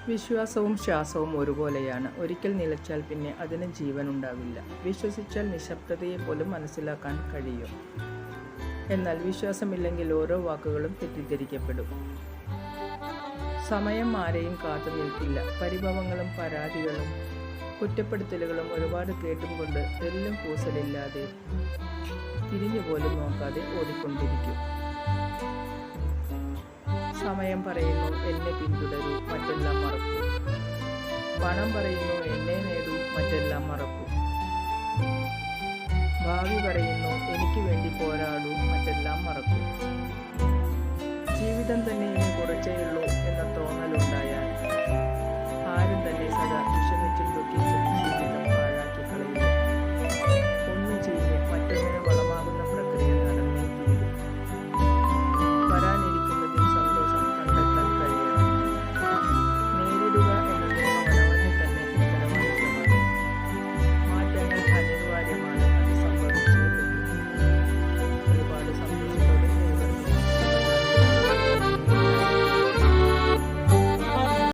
വിശ്വാസവും ശ്വാസവും ഒരുപോലെയാണ്. ഒരിക്കൽ നിലച്ചാൽ പിന്നെ അതിന് ജീവനുണ്ടാവില്ല. വിശ്വസിച്ചാൽ നിശബ്ദതയെ പോലും മനസ്സിലാക്കാൻ കഴിയും. എന്നാൽ വിശ്വാസമില്ലെങ്കിൽ ഓരോ വാക്കുകളും തെറ്റിദ്ധരിക്കപ്പെടും. സമയം ആരെയും കാത്തു നിൽക്കില്ല. പരിഭവങ്ങളും പരാതികളും കുറ്റപ്പെടുത്തലുകളും ഒരുപാട് കേട്ടും കൊണ്ട് തെല്ലും കൂസലില്ലാതെ തിരിഞ്ഞുപോലും നോക്കാതെ ഓടിക്കൊണ്ടിരിക്കും. സമയം പറയുന്നു എന്നെ പിന്തുടരൂ, മറ്റെല്ലാം മറക്കൂ. പണം പറയുന്നു എന്നെ നേടൂ, മറ്റെല്ലാം മറക്കൂ. ഭാവി പറയുന്നു എനിക്ക് വേണ്ടി പോരാടൂ, മറ്റെല്ലാം മറക്കൂ. ജീവിതം തന്നെ ഇനി കുറച്ചേ